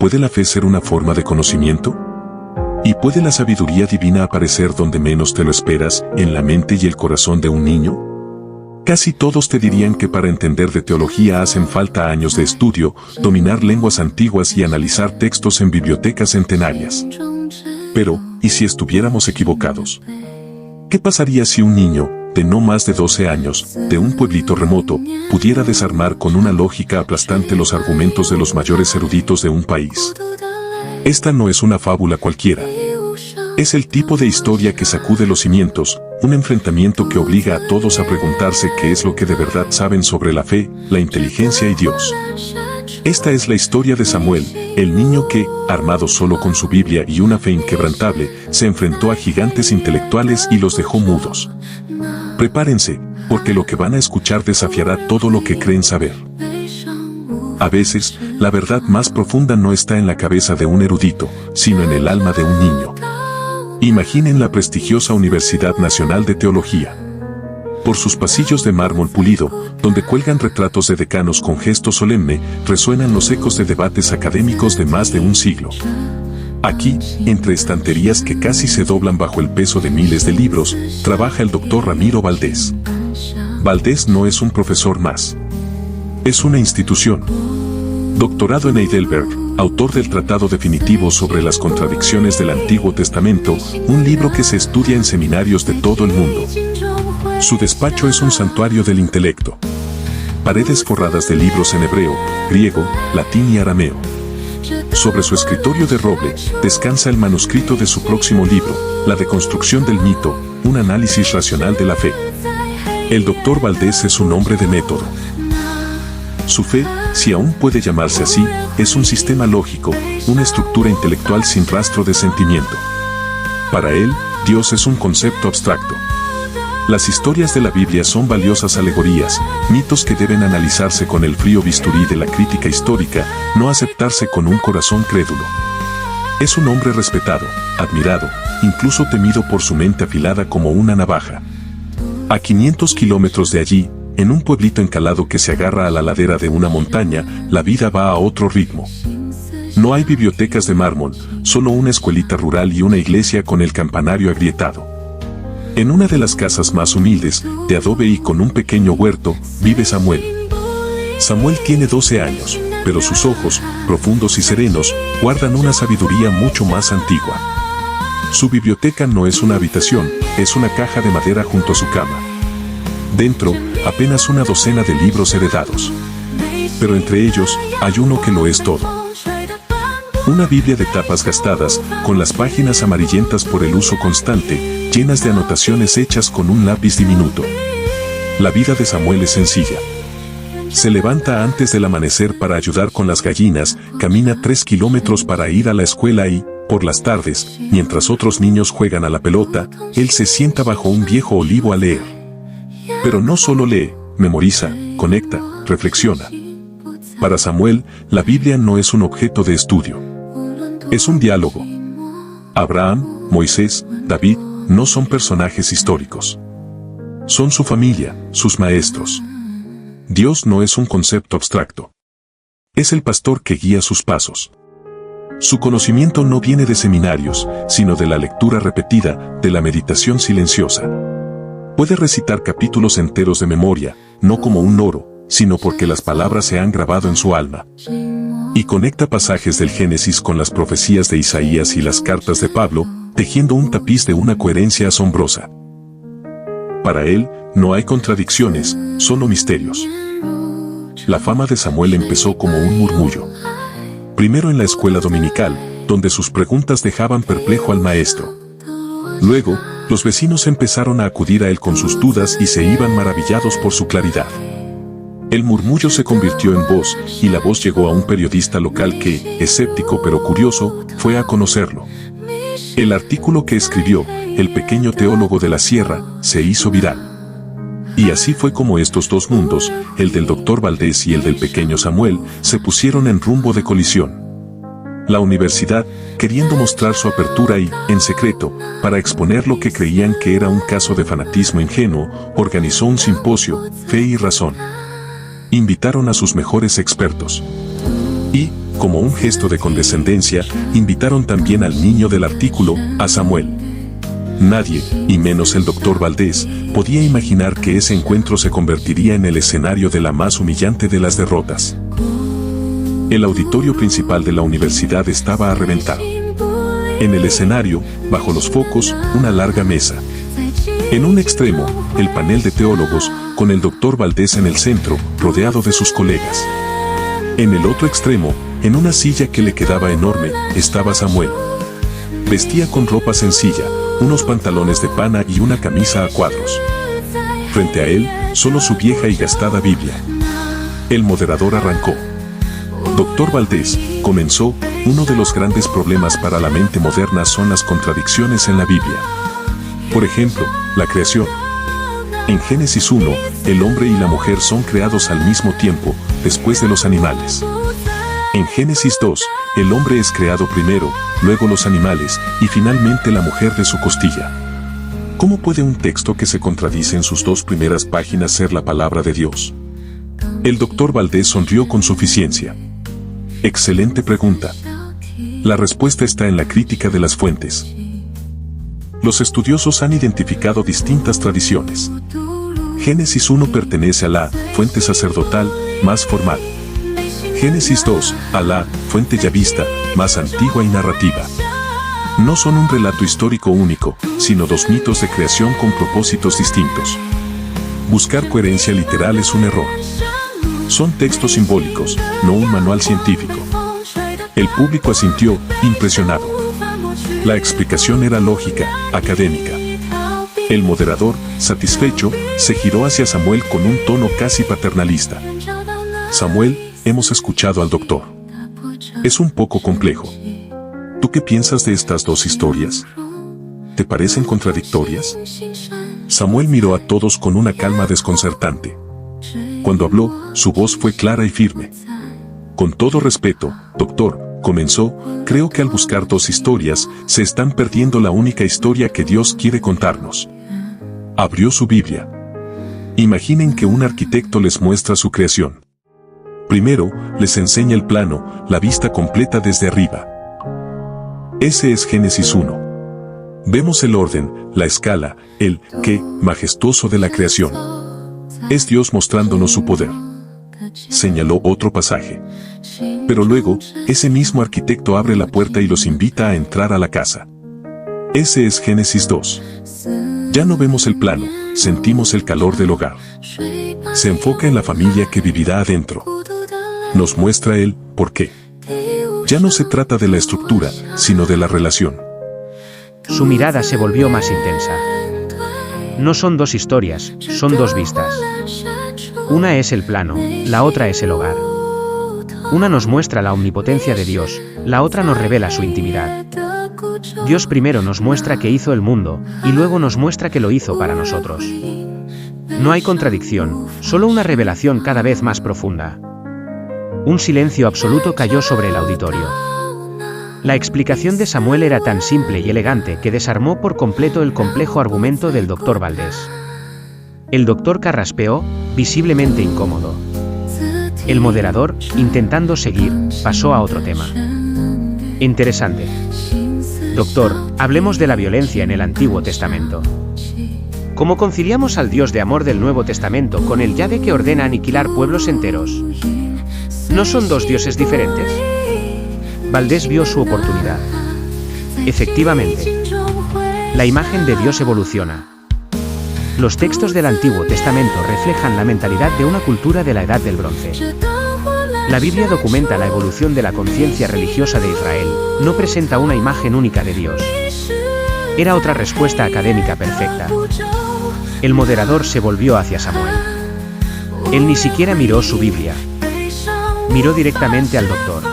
¿puede la fe ser una forma de conocimiento? ¿Y puede la sabiduría divina aparecer donde menos te lo esperas, en la mente y el corazón de un niño? Casi todos te dirían que para entender de teología hacen falta años de estudio, dominar lenguas antiguas y analizar textos en bibliotecas centenarias. Pero, ¿y si estuviéramos equivocados? ¿Qué pasaría si un niño, de no más de 12 años, de un pueblito remoto, pudiera desarmar con una lógica aplastante los argumentos de los mayores eruditos de un país? Esta no es una fábula cualquiera. Es el tipo de historia que sacude los cimientos, un enfrentamiento que obliga a todos a preguntarse qué es lo que de verdad saben sobre la fe, la inteligencia y Dios. Esta es la historia de Samuel, el niño que, armado solo con su Biblia y una fe inquebrantable, se enfrentó a gigantes intelectuales y los dejó mudos. Prepárense, porque lo que van a escuchar desafiará todo lo que creen saber. A veces, la verdad más profunda no está en la cabeza de un erudito, sino en el alma de un niño. Imaginen la prestigiosa Universidad Nacional de Teología. Por sus pasillos de mármol pulido, donde cuelgan retratos de decanos con gesto solemne, resuenan los ecos de debates académicos de más de un siglo. Aquí, entre estanterías que casi se doblan bajo el peso de miles de libros, trabaja el doctor Ramiro Valdés. Valdés no es un profesor más. Es una institución. Doctorado en Heidelberg, autor del Tratado Definitivo sobre las Contradicciones del Antiguo Testamento, un libro que se estudia en seminarios de todo el mundo. Su despacho es un santuario del intelecto. Paredes forradas de libros en hebreo, griego, latín y arameo. Sobre su escritorio de roble, descansa el manuscrito de su próximo libro, La deconstrucción del mito, un análisis racional de la fe. El doctor Valdés es un hombre de método. Su fe, si aún puede llamarse así, es un sistema lógico, una estructura intelectual sin rastro de sentimiento. Para él, Dios es un concepto abstracto. Las historias de la Biblia son valiosas alegorías, mitos que deben analizarse con el frío bisturí de la crítica histórica, no aceptarse con un corazón crédulo. Es un hombre respetado, admirado, incluso temido por su mente afilada como una navaja. A 500 kilómetros de allí, en un pueblito encalado que se agarra a la ladera de una montaña, la vida va a otro ritmo. No hay bibliotecas de mármol, solo una escuelita rural y una iglesia con el campanario agrietado. En una de las casas más humildes, de adobe y con un pequeño huerto, vive Samuel. Samuel tiene 12 años, pero sus ojos, profundos y serenos, guardan una sabiduría mucho más antigua. Su biblioteca no es una habitación, es una caja de madera junto a su cama. Dentro, apenas una docena de libros heredados. Pero entre ellos, hay uno que lo es todo. Una Biblia de tapas gastadas, con las páginas amarillentas por el uso constante, llenas de anotaciones hechas con un lápiz diminuto. La vida de Samuel es sencilla. Se levanta antes del amanecer para ayudar con las gallinas, camina 3 kilómetros para ir a la escuela y, por las tardes, mientras otros niños juegan a la pelota, él se sienta bajo un viejo olivo a leer. Pero no solo lee, memoriza, conecta, reflexiona. Para Samuel, la Biblia no es un objeto de estudio. Es un diálogo. Abraham, Moisés, David, no son personajes históricos. Son su familia, sus maestros. Dios no es un concepto abstracto. Es el pastor que guía sus pasos. Su conocimiento no viene de seminarios, sino de la lectura repetida, de la meditación silenciosa. Puede recitar capítulos enteros de memoria, no como un loro, sino porque las palabras se han grabado en su alma. Y conecta pasajes del Génesis con las profecías de Isaías y las cartas de Pablo, tejiendo un tapiz de una coherencia asombrosa. Para él, no hay contradicciones, solo misterios. La fama de Samuel empezó como un murmullo. Primero en la escuela dominical, donde sus preguntas dejaban perplejo al maestro. Luego, los vecinos empezaron a acudir a él con sus dudas y se iban maravillados por su claridad. El murmullo se convirtió en voz, y la voz llegó a un periodista local que, escéptico pero curioso, fue a conocerlo. El artículo que escribió, El pequeño teólogo de la sierra, se hizo viral. Y así fue como estos dos mundos, el del doctor Valdés y el del pequeño Samuel, se pusieron en rumbo de colisión. La universidad, queriendo mostrar su apertura y, en secreto, para exponer lo que creían que era un caso de fanatismo ingenuo, organizó un simposio, Fe y Razón. Invitaron a sus mejores expertos. Y, como un gesto de condescendencia, invitaron también al niño del artículo, a Samuel. Nadie, y menos el doctor Valdés, podía imaginar que ese encuentro se convertiría en el escenario de la más humillante de las derrotas. El auditorio principal de la universidad estaba a reventar. En el escenario, bajo los focos, una larga mesa. En un extremo, el panel de teólogos, con el doctor Valdés en el centro, rodeado de sus colegas. En el otro extremo, en una silla que le quedaba enorme, estaba Samuel. Vestía con ropa sencilla, unos pantalones de pana y una camisa a cuadros. Frente a él, solo su vieja y gastada Biblia. El moderador arrancó. Doctor Valdés, comenzó, uno de los grandes problemas para la mente moderna son las contradicciones en la Biblia. Por ejemplo, la creación. En Génesis 1, el hombre y la mujer son creados al mismo tiempo, después de los animales. En Génesis 2, el hombre es creado primero, luego los animales, y finalmente la mujer de su costilla. ¿Cómo puede un texto que se contradice en sus dos primeras páginas ser la palabra de Dios? El doctor Valdés sonrió con suficiencia. Excelente pregunta. La respuesta está en la crítica de las fuentes. Los estudiosos han identificado distintas tradiciones. Génesis 1 pertenece a la fuente sacerdotal, más formal. Génesis 2, a la fuente yavista, más antigua y narrativa. No son un relato histórico único, sino dos mitos de creación con propósitos distintos. Buscar coherencia literal es un error. Son textos simbólicos, no un manual científico. El público asintió, impresionado. La explicación era lógica, académica. El moderador, satisfecho, se giró hacia Samuel con un tono casi paternalista. Samuel, hemos escuchado al doctor. Es un poco complejo. ¿Tú qué piensas de estas dos historias? ¿Te parecen contradictorias? Samuel miró a todos con una calma desconcertante. Cuando habló, su voz fue clara y firme. Con todo respeto, doctor, comenzó, creo que al buscar dos historias, se están perdiendo la única historia que Dios quiere contarnos. Abrió su Biblia. Imaginen que un arquitecto les muestra su creación. Primero, les enseña el plano, la vista completa desde arriba. Ese es Génesis 1. Vemos el orden, la escala, el qué majestuoso de la creación. Es Dios mostrándonos su poder. Señaló otro pasaje. Pero luego, ese mismo arquitecto abre la puerta y los invita a entrar a la casa. Ese es Génesis 2. Ya no vemos el plano, sentimos el calor del hogar. Se enfoca en la familia que vivirá adentro. Nos muestra el por qué. Ya no se trata de la estructura, sino de la relación. Su mirada se volvió más intensa. No son dos historias, son dos vistas. Una es el plano, la otra es el hogar. Una nos muestra la omnipotencia de Dios, la otra nos revela su intimidad. Dios primero nos muestra que hizo el mundo, y luego nos muestra que lo hizo para nosotros. No hay contradicción, solo una revelación cada vez más profunda. Un silencio absoluto cayó sobre el auditorio. La explicación de Samuel era tan simple y elegante que desarmó por completo el complejo argumento del doctor Valdés. El doctor carraspeó, visiblemente incómodo. El moderador, intentando seguir, pasó a otro tema. Interesante. Doctor, hablemos de la violencia en el Antiguo Testamento. ¿Cómo conciliamos al Dios de amor del Nuevo Testamento con el Yahvé que ordena aniquilar pueblos enteros? ¿No son dos dioses diferentes? Valdés vio su oportunidad. Efectivamente. La imagen de Dios evoluciona. Los textos del Antiguo Testamento reflejan la mentalidad de una cultura de la Edad del Bronce. La Biblia documenta la evolución de la conciencia religiosa de Israel, no presenta una imagen única de Dios. Era otra respuesta académica perfecta. El moderador se volvió hacia Samuel. Él ni siquiera miró su Biblia. Miró directamente al doctor.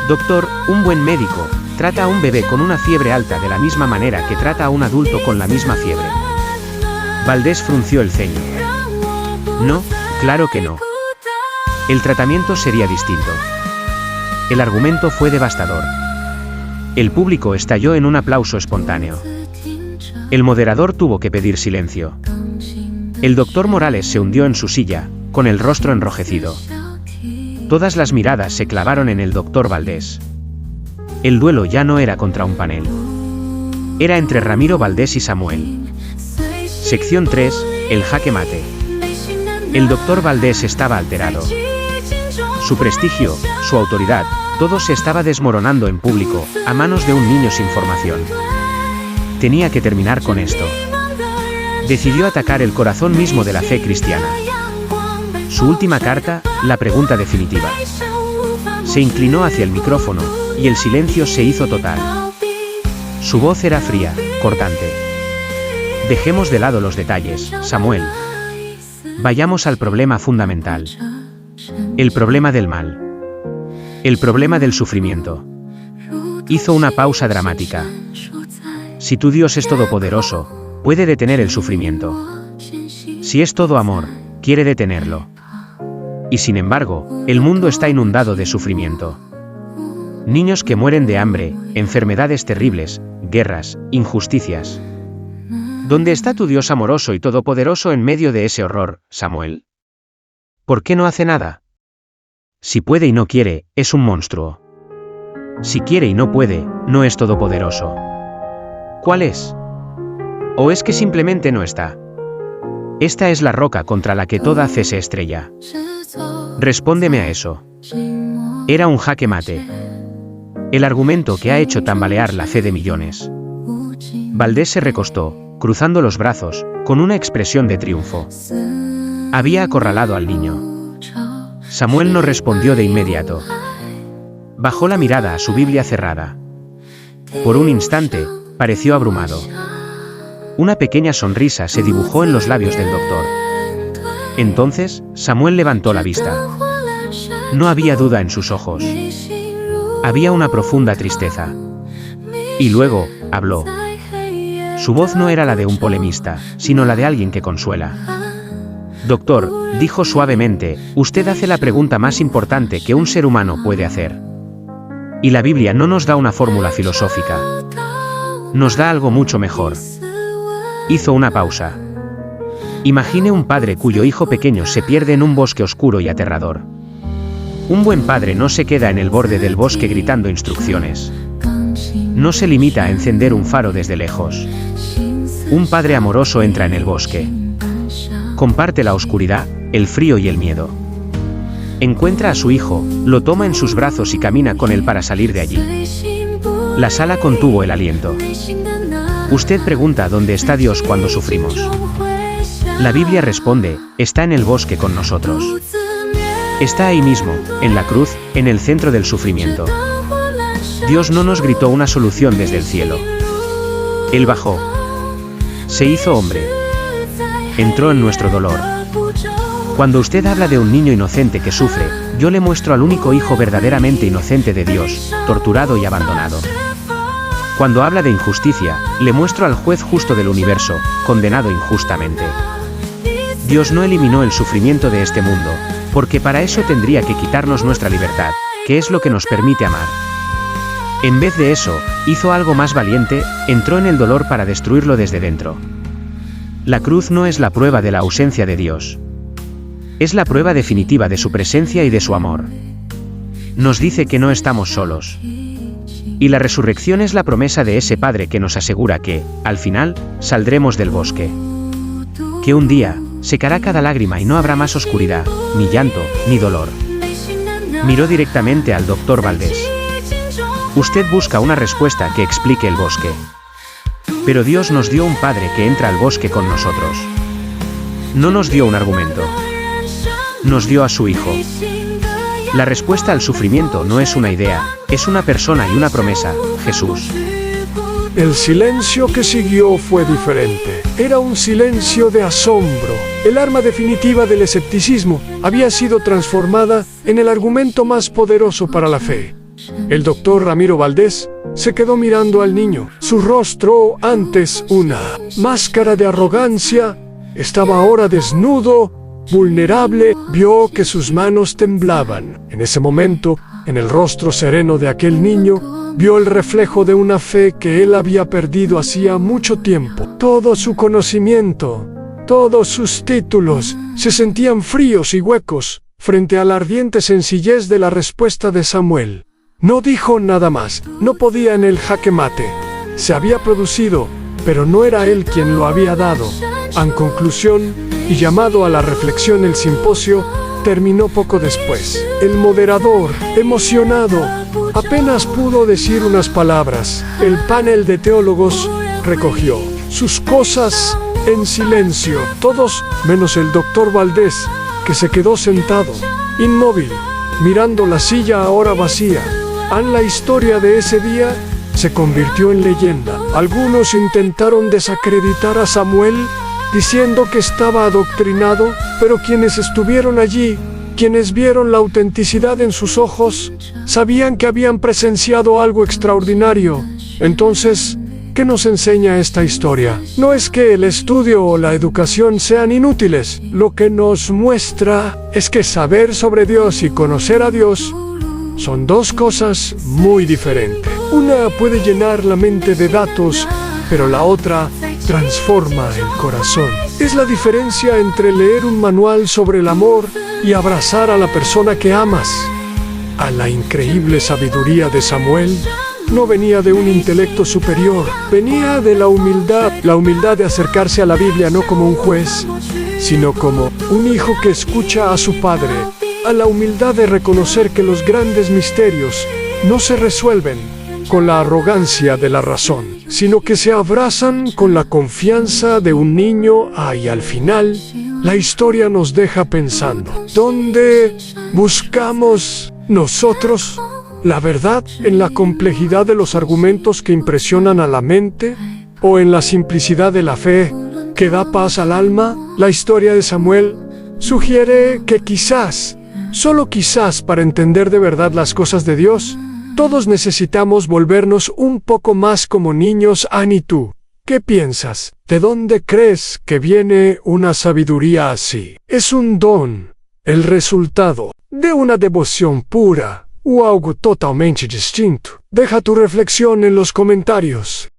Doctor, un buen médico, trata a un bebé con una fiebre alta de la misma manera que trata a un adulto con la misma fiebre. Valdés frunció el ceño. No, claro que no. El tratamiento sería distinto. El argumento fue devastador. El público estalló en un aplauso espontáneo. El moderador tuvo que pedir silencio. El doctor Morales se hundió en su silla, con el rostro enrojecido. Todas las miradas se clavaron en el doctor Valdés. El duelo ya no era contra un panel. Era entre Ramiro Valdés y Samuel. Sección 3, el jaque mate. El doctor Valdés estaba alterado. Su prestigio, su autoridad, todo se estaba desmoronando en público, a manos de un niño sin formación. Tenía que terminar con esto. Decidió atacar el corazón mismo de la fe cristiana. Su última carta, la pregunta definitiva. Se inclinó hacia el micrófono, y el silencio se hizo total. Su voz era fría, cortante. Dejemos de lado los detalles, Samuel. Vayamos al problema fundamental. El problema del mal. El problema del sufrimiento. Hizo una pausa dramática. Si tu Dios es todopoderoso, puede detener el sufrimiento. Si es todo amor, quiere detenerlo. Y sin embargo, el mundo está inundado de sufrimiento. Niños que mueren de hambre, enfermedades terribles, guerras, injusticias. ¿Dónde está tu Dios amoroso y todopoderoso en medio de ese horror, Samuel? ¿Por qué no hace nada? Si puede y no quiere, es un monstruo. Si quiere y no puede, no es todopoderoso. ¿Cuál es? ¿O es que simplemente no está? Esta es la roca contra la que toda fe se estrella. Respóndeme a eso. Era un jaque mate. El argumento que ha hecho tambalear la fe de millones. Valdés se recostó, cruzando los brazos, con una expresión de triunfo. Había acorralado al niño. Samuel no respondió de inmediato. Bajó la mirada a su Biblia cerrada. Por un instante, pareció abrumado. Una pequeña sonrisa se dibujó en los labios del doctor. Entonces, Samuel levantó la vista. No había duda en sus ojos. Había una profunda tristeza. Y luego, habló. Su voz no era la de un polemista, sino la de alguien que consuela. Doctor, dijo suavemente, usted hace la pregunta más importante que un ser humano puede hacer. Y la Biblia no nos da una fórmula filosófica. Nos da algo mucho mejor. Hizo una pausa. Imagine un padre cuyo hijo pequeño se pierde en un bosque oscuro y aterrador. Un buen padre no se queda en el borde del bosque gritando instrucciones. No se limita a encender un faro desde lejos. Un padre amoroso entra en el bosque. Comparte la oscuridad, el frío y el miedo. Encuentra a su hijo, lo toma en sus brazos y camina con él para salir de allí. La sala contuvo el aliento. Usted pregunta dónde está Dios cuando sufrimos. La Biblia responde, está en el bosque con nosotros. Está ahí mismo, en la cruz, en el centro del sufrimiento. Dios no nos gritó una solución desde el cielo. Él bajó. Se hizo hombre. Entró en nuestro dolor. Cuando usted habla de un niño inocente que sufre, yo le muestro al único hijo verdaderamente inocente de Dios, torturado y abandonado. Cuando habla de injusticia, le muestro al juez justo del universo, condenado injustamente. Dios no eliminó el sufrimiento de este mundo, porque para eso tendría que quitarnos nuestra libertad, que es lo que nos permite amar. En vez de eso, hizo algo más valiente, entró en el dolor para destruirlo desde dentro. La cruz no es la prueba de la ausencia de Dios. Es la prueba definitiva de su presencia y de su amor. Nos dice que no estamos solos. Y la resurrección es la promesa de ese Padre que nos asegura que, al final, saldremos del bosque. Que un día, secará cada lágrima y no habrá más oscuridad, ni llanto, ni dolor. Miró directamente al doctor Valdés. Usted busca una respuesta que explique el bosque. Pero Dios nos dio un Padre que entra al bosque con nosotros. No nos dio un argumento. Nos dio a su Hijo. La respuesta al sufrimiento no es una idea, es una persona y una promesa, Jesús. El silencio que siguió fue diferente. Era un silencio de asombro. El arma definitiva del escepticismo había sido transformada en el argumento más poderoso para la fe. El doctor Ramiro Valdés se quedó mirando al niño. Su rostro, antes una máscara de arrogancia, estaba ahora desnudo, vulnerable. Vio que sus manos temblaban. En ese momento, en el rostro sereno de aquel niño, vio el reflejo de una fe que él había perdido hacía mucho tiempo. Todo su conocimiento, todos sus títulos, se sentían fríos y huecos. frente a la ardiente sencillez de la respuesta de Samuel. No dijo nada más, no podía en el jaque mate. Se había producido, pero no era él quien lo había dado. En conclusión, y llamado a la reflexión, el simposio terminó poco después. El moderador, emocionado, apenas pudo decir unas palabras. El panel de teólogos recogió sus cosas en silencio, todos menos el doctor Valdés, que se quedó sentado, inmóvil, mirando la silla ahora vacía. La historia de ese día se convirtió en leyenda. Algunos intentaron desacreditar a Samuel, diciendo que estaba adoctrinado, pero quienes estuvieron allí, quienes vieron la autenticidad en sus ojos, sabían que habían presenciado algo extraordinario. Entonces, ¿qué nos enseña esta historia? No es que el estudio o la educación sean inútiles. Lo que nos muestra es que saber sobre Dios y conocer a Dios son dos cosas muy diferentes. Una puede llenar la mente de datos, pero la otra transforma el corazón. Es la diferencia entre leer un manual sobre el amor y abrazar a la persona que amas. A la increíble sabiduría de Samuel no venía de un intelecto superior, venía de la humildad de acercarse a la Biblia no como un juez, sino como un hijo que escucha a su padre, a la humildad de reconocer que los grandes misterios no se resuelven con la arrogancia de la razón, sino que se abrazan con la confianza de un niño. Y al final, la historia nos deja pensando, ¿dónde buscamos nosotros la verdad? ¿En la complejidad de los argumentos que impresionan a la mente? ¿O en la simplicidad de la fe que da paz al alma? La historia de Samuel sugiere que quizás, solo quizás, para entender de verdad las cosas de Dios, todos necesitamos volvernos un poco más como niños. ¿Y tú? ¿Qué piensas? ¿De dónde crees que viene una sabiduría así? ¿Es un don, el resultado de una devoción pura, o algo totalmente distinto? Deja tu reflexión en los comentarios.